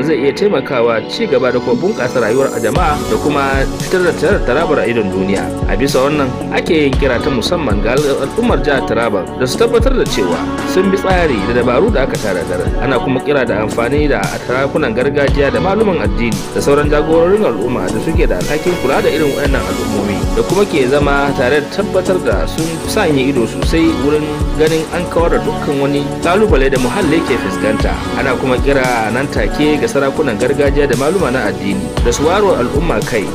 zai iya taimakawa ci gaba da kuma bunƙasa rayuwar jama'a da kuma fitar da Tarabar a idon duniya. A bisa wannan ake yin kira ta musamman ga al'ummar jihar Taraba da su tabbatar da cewa sun bi tsari da dabaru da aka tanadar. Ana kuma kira da amfani da sarakunan gargajiya da maluman addini da sauran jagororin al'umma da suke da alhakin kula da irin waɗannan al'ummomi da kuma ke zama tare da tabbatar da sun sanya ido sosai wurin ganin an kawar da dukkan wani kalubale da muhalli ke fuskanta. Ana kuma kira nan take ga sarakunan gargajiya da maluma na addini da su waro al'umma kai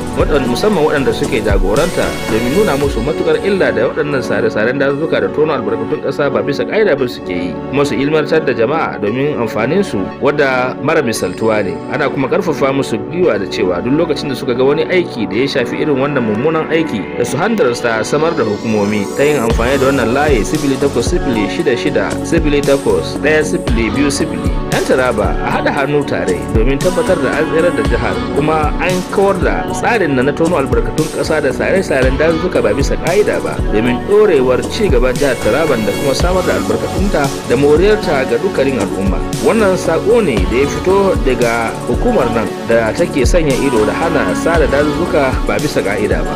musamman waɗanda suke jagoranta domin nuna musu matukar illa da waɗannan sare-saren dazuzzuka da tono albarkatun ƙasa ba bisa ƙa'ida ba suke yi, kuma su ilmantar da jama'a domin amfanin su wadda mara misaltuwa ne. Ana kuma karfafa musu gwiwa da cewa duk lokacin da suka ga wani aiki da ya shafi irin wannan mummunan aiki da su handarsa samar da hukumomi ta yin amfani da wannan layi 0806681020. 'Yan Taraba a haɗa hannu tare domin tabbatar da an tsayar da jihar kuma an kawar da tsarin na tono albarkatun ƙasa da sare-saren dazuzzuka ba bisa ƙa'ida ba domin ɗorewar ci gaban jihar Taraban da kuma samar da albarkatunta da moriyarta ga dukkanin al'umma. Wannan sako ne da ya fito daga hukumar nan da take sanya ido da hana sare dazuzzuka ba bisa ƙa'ida ba.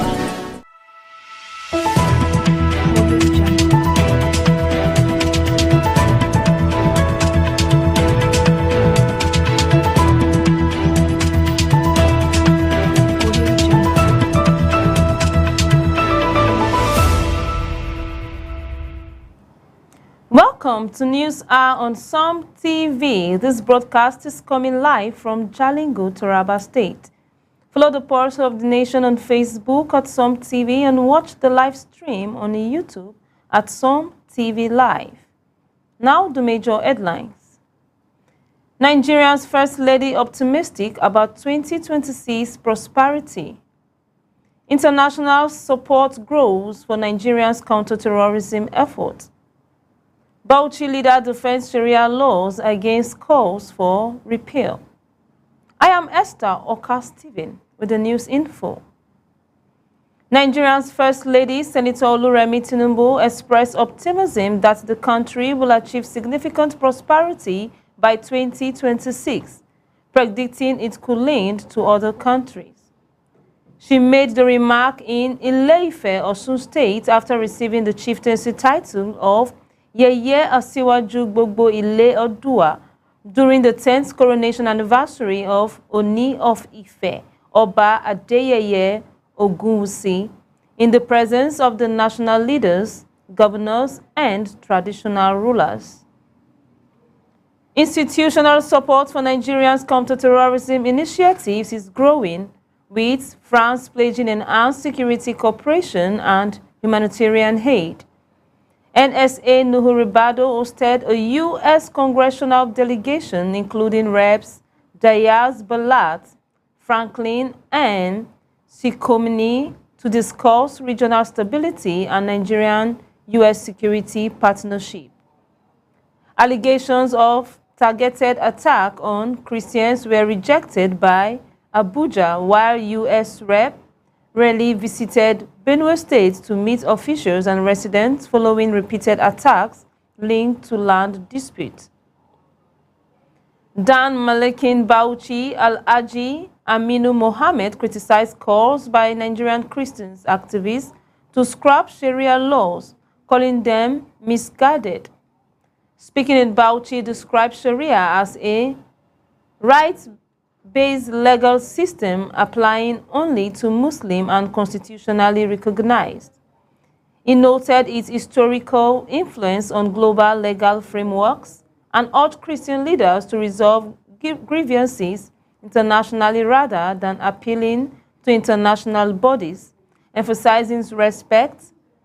Welcome to News Hour on SOM TV. This broadcast is coming live from Jalingo, Taraba State. Follow the Pulse of the Nation on Facebook at SOM TV and watch the live stream on YouTube at SOM TV Live. Now the major headlines. Nigeria's First Lady optimistic about 2026 prosperity. International support grows for Nigeria's counter-terrorism efforts. Bauchi leader defends Sharia laws against calls for repeal. I am Esther Oka-Steven with the news info. Nigeria's First Lady, Senator Oluremi Tinubu, expressed optimism that the country will achieve significant prosperity by 2026, predicting it could lend to other countries. She made the remark in Ile-Ife, Osun State, after receiving the chieftaincy title of Yeye Asiwaju Gbogbo Ile Odua during the 10th coronation anniversary of Oni of Ife, Oba Adeyeye Ogunwusi, in the presence of the national leaders, governors, and traditional rulers. Institutional support for Nigeria's counter-terrorism initiatives is growing, with France pledging enhanced security cooperation and humanitarian aid. NSA Nuhu Ribado hosted a U.S. congressional delegation including Reps Diaz Balart, Franklin, and Sikomini to discuss regional stability and Nigerian-U.S. security partnership. Allegations of targeted attack on Christians were rejected by Abuja, while U.S. Rep. Raleigh visited Benue State to meet officials and residents following repeated attacks linked to land disputes. Dan Malekin Bauchi Al-Aji Aminu Mohammed criticized calls by Nigerian Christians activists to scrap Sharia laws, calling them misguided. Speaking in Bauchi, described Sharia as a rights-based legal system applying only to Muslim and constitutionally recognized. He noted its historical influence on global legal frameworks and urged Christian leaders to resolve grievances internationally rather than appealing to international bodies, emphasizing respect,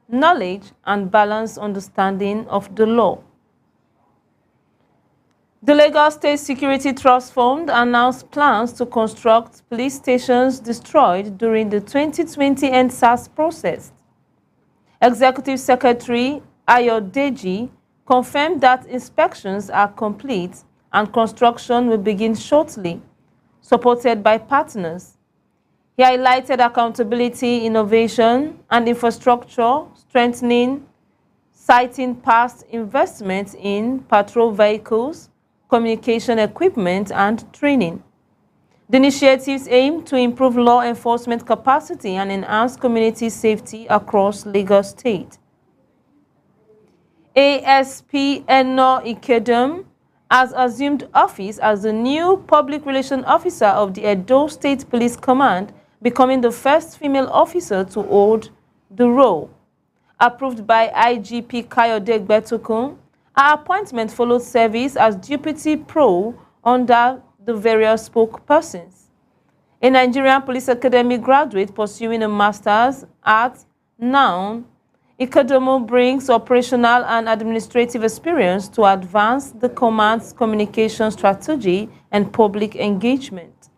knowledge, and balanced understanding of the law. The Lagos State Security Trust Fund announced plans to construct police stations destroyed during the 2020 EndSARS process. Executive Secretary Ayodeji confirmed that inspections are complete and construction will begin shortly, supported by partners. He highlighted accountability, innovation, and infrastructure strengthening, citing past investments in patrol vehicles, communication equipment, and training. The initiatives aim to improve law enforcement capacity and enhance community safety across Lagos State. ASP Eno Ikedem has assumed office as the new Public Relations Officer of the Edo State Police Command, becoming the first female officer to hold the role. Approved by IGP Kayode Gbetokun, her appointment followed service as Deputy Pro under the various spokespersons. A Nigerian Police Academy graduate pursuing a master's at NOUN, Ikedomo brings operational and administrative experience to advance the command's communication strategy and public engagement.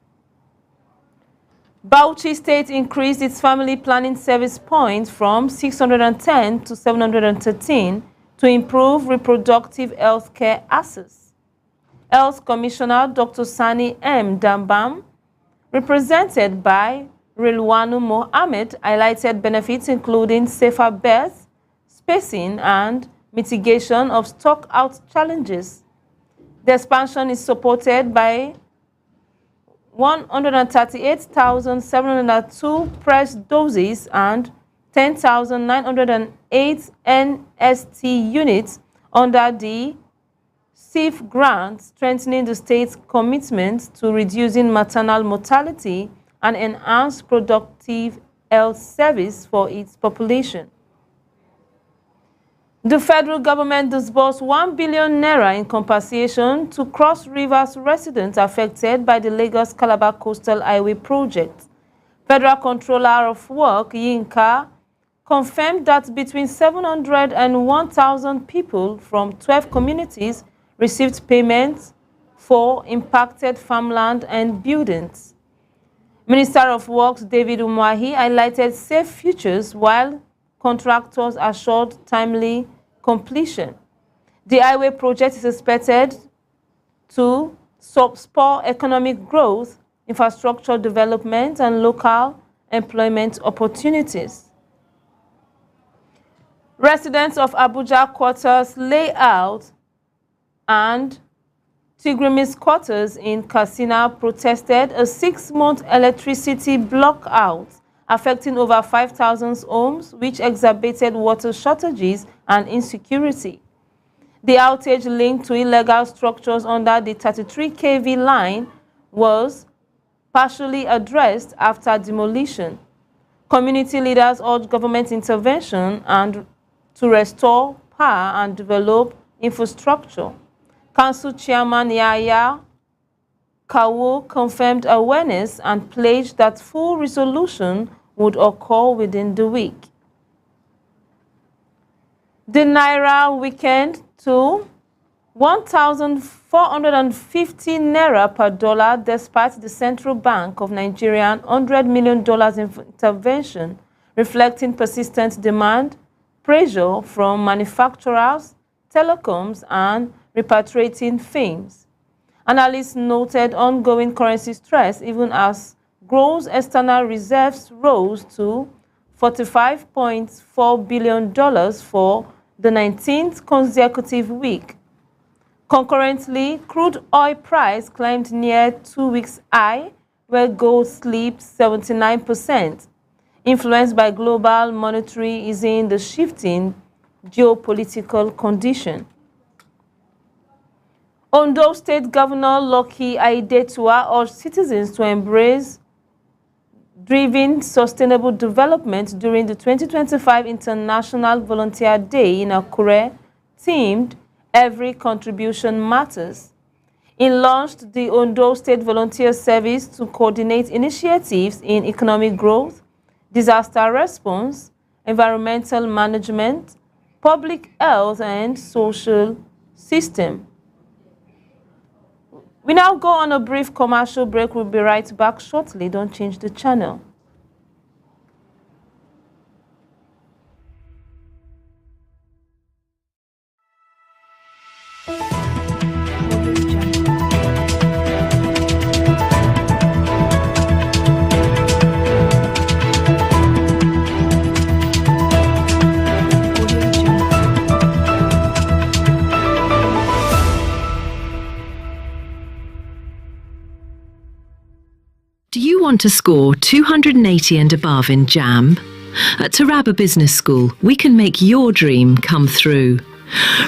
Bauchi State increased its family planning service points from 610 to 713 to improve reproductive health care access. Health Commissioner Dr. Sani M. Dambam, represented by Rilwanu Mohammed, highlighted benefits including safer birth, spacing, and mitigation of stock-out challenges. The expansion is supported by 138,702 pressed doses and 10,908 NST units under the SIF grant, strengthening the state's commitment to reducing maternal mortality and enhance productive health service for its population. The federal government disbursed 1 billion naira in compensation to Cross Rivers residents affected by the Lagos-Calabar Coastal Highway project. Federal Controller of Work, Yinka, confirmed that between 700 and 1,000 people from 12 communities received payments for impacted farmland and buildings. Minister of Works David Umahi highlighted safe futures while contractors assured timely completion. The highway project is expected to spur economic growth, infrastructure development, and local employment opportunities. Residents of Abuja Quarters Layout and Tigrimis Quarters in Katsina protested a 6-month electricity blackout affecting over 5,000 homes, which exacerbated water shortages and insecurity. The outage linked to illegal structures under the 33 kV line was partially addressed after demolition. Community leaders urged government intervention and to restore power and develop infrastructure. Council Chairman Yahya Kawu confirmed awareness and pledged that full resolution would occur within the week. The Naira weakened to 1,450 Naira per dollar despite the Central Bank of Nigeria $100 million intervention, reflecting persistent demand, pressure from manufacturers, telecoms, and repatriating firms. Analysts noted ongoing currency stress even as gross external reserves rose to $45.4 billion for the 19th consecutive week. Concurrently, crude oil price climbed near 2 weeks high, where gold slipped 79%, influenced by global monetary easing, the shifting geopolitical condition. Ondo State Governor Lucky Aidetua urged citizens to embrace driving sustainable development during the 2025 International Volunteer Day in Akure, themed Every Contribution Matters. He launched the Ondo State Volunteer Service to coordinate initiatives in economic growth, disaster response, environmental management, public health, and social system. We now go on a brief commercial break. We'll be right back shortly. Don't change the channel. Do you want to score 280 and above in JAMB? At Taraba Business School, we can make your dream come through.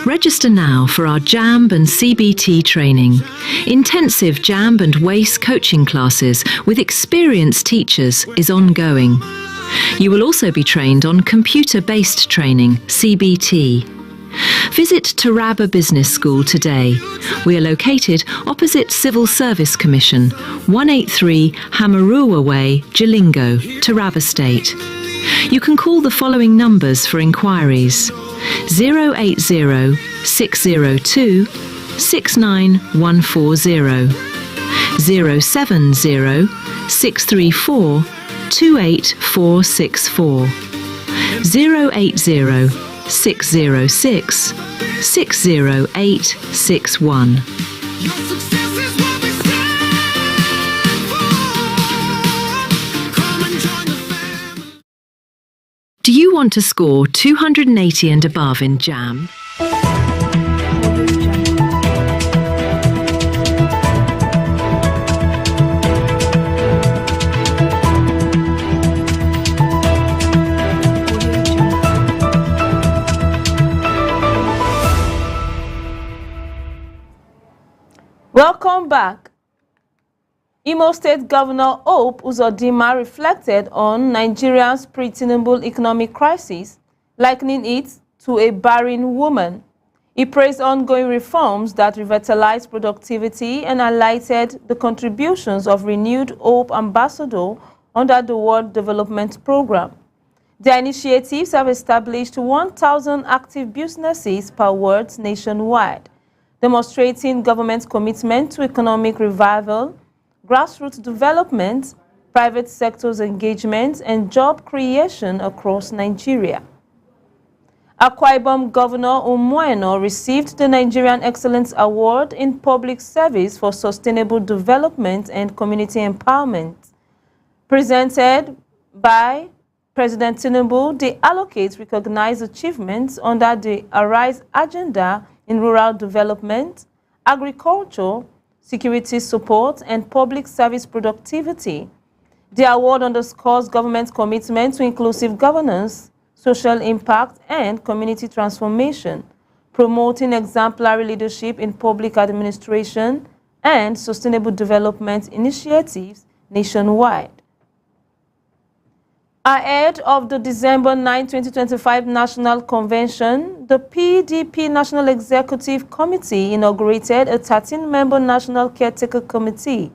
Register now for our JAMB and CBT training. Intensive JAMB and WACE coaching classes with experienced teachers is ongoing. You will also be trained on computer-based training, CBT. Visit Taraba Business School today. We are located opposite Civil Service Commission, 183 Hamarua Way, Jalingo, Taraba State. You can call the following numbers for inquiries: 080 602 69140, 070 634 28464, 080 606 60861. Do you want to score 280 and above in JAMB? Welcome back. Imo State Governor Hope Uzodinma reflected on Nigeria's pre-Tinubu economic crisis, likening it to a barren woman. He praised ongoing reforms that revitalize productivity and highlighted the contributions of renewed Hope Ambassador under the World Development Program. Their initiatives have established 1,000 active businesses per ward nationwide, demonstrating government's commitment to economic revival, grassroots development, private sector's engagement, and job creation across Nigeria. Akwa Ibom Governor Umueno received the Nigerian Excellence Award in Public Service for Sustainable Development and Community Empowerment. Presented by President Tinubu, the accolades recognize achievements under the Arise agenda in rural development, agriculture, security support, and public service productivity. The award underscores government's commitment to inclusive governance, social impact, and community transformation, promoting exemplary leadership in public administration and sustainable development initiatives nationwide. Ahead of the December 9, 2025 National Convention, the PDP National Executive Committee inaugurated a 13-member National Caretaker Committee,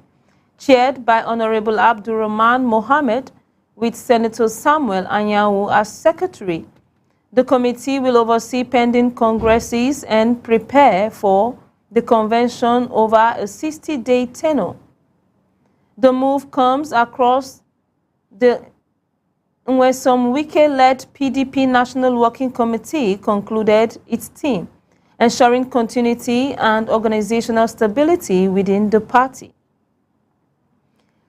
chaired by Honorable Abdurrahman Mohammed, with Senator Samuel Anyanwu as Secretary. The committee will oversee pending congresses and prepare for the convention over a 60-day tenure. The move comes across the Nwesom Wike-led PDP National Working Committee concluded its team, ensuring continuity and organizational stability within the party.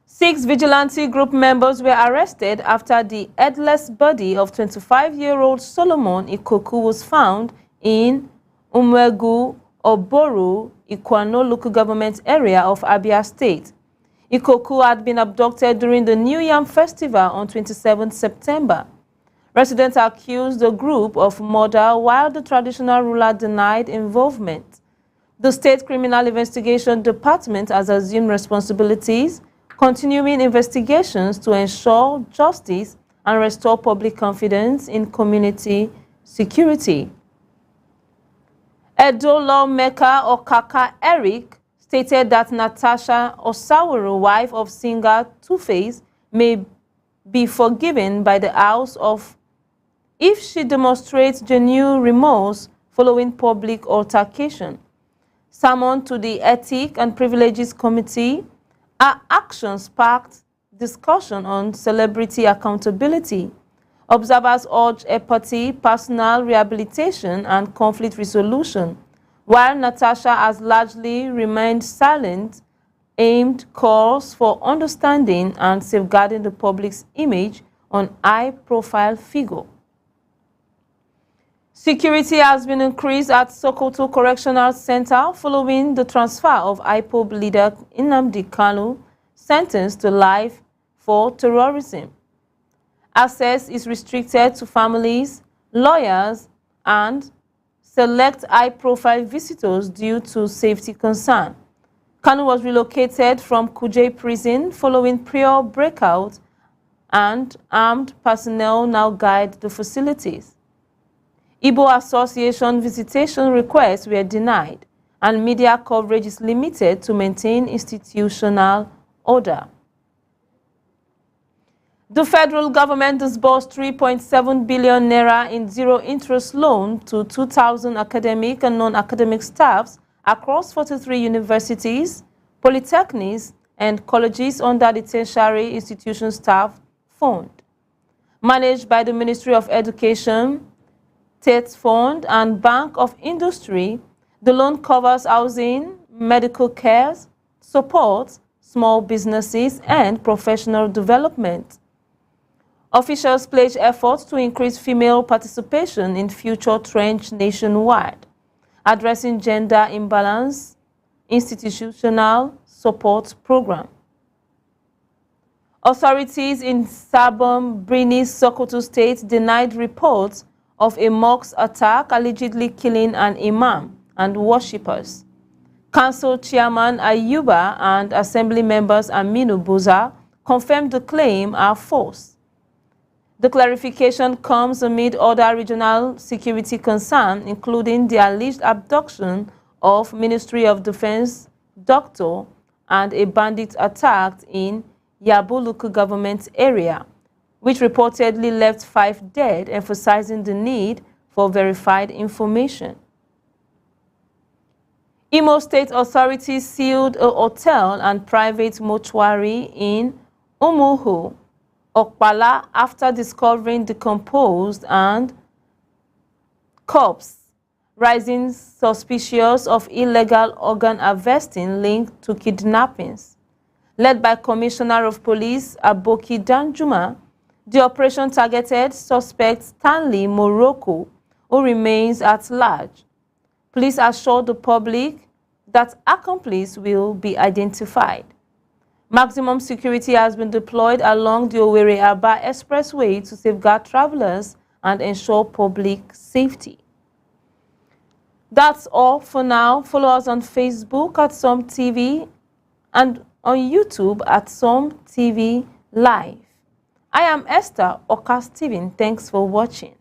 6 vigilante group members were arrested after the headless body of 25-year-old Solomon Ikoku was found in Umwegu, Oboru, Ikwano local government area of Abia State. Ikoku had been abducted during the New Yam Festival on 27 September. Residents accused the group of murder while the traditional ruler denied involvement. The State Criminal Investigation Department has assumed responsibilities, continuing investigations to ensure justice and restore public confidence in community security. Edo lawmaker Okaka Eric stated that Natasha Osawuru, wife of singer Two-Face, may be forgiven by the House if she demonstrates genuine remorse following public altercation. Summoned to the Ethics and Privileges Committee, her actions sparked discussion on celebrity accountability. Observers urge empathy, personal rehabilitation, and conflict resolution, while Natasha has largely remained silent, aimed calls for understanding and safeguarding the public's image on high-profile figure. Security has been increased at Sokoto Correctional Center following the transfer of IPOB leader Nnamdi Kanu sentenced to life for terrorism. Access is restricted to families, lawyers, and select high-profile visitors due to safety concern. Kanu was relocated from Kuje prison following prior breakout, and armed personnel now guide the facilities. Igbo Association visitation requests were denied, and media coverage is limited to maintain institutional order. The federal government disbursed 3.7 billion naira in zero-interest loan to 2,000 academic and non-academic staffs across 43 universities, polytechnics, and colleges under the Tertiary Institution Staff Fund. Managed by the Ministry of Education, TET Fund, and Bank of Industry, the loan covers housing, medical care, support, small businesses, and professional development. Officials pledge efforts to increase female participation in future trends nationwide, addressing gender imbalance, institutional support program. Authorities in Sabon Birni, Sokoto State denied reports of a mosque attack allegedly killing an imam and worshippers. Council Chairman Ayuba and Assembly members Aminu Buza confirmed the claim are false. The clarification comes amid other regional security concerns, including the alleged abduction of Ministry of Defense doctor and a bandit attack in Yabuluku government area, which reportedly left 5 dead, emphasizing the need for verified information. Imo State authorities sealed a hotel and private mortuary in Umuhu, Okpala, after discovering decomposed and corpse, rising suspicious of illegal organ harvesting linked to kidnappings. Led by Commissioner of Police Aboki Danjuma, the operation targeted suspect Stanley Morocco, who remains at large. Police assured the public that accomplices will be identified. Maximum security has been deployed along the Owerri-Aba Expressway to safeguard travelers and ensure public safety. That's all for now. Follow us on Facebook at Some TV and on YouTube at Some TV Live. I am Esther Oka Steven. Thanks for watching.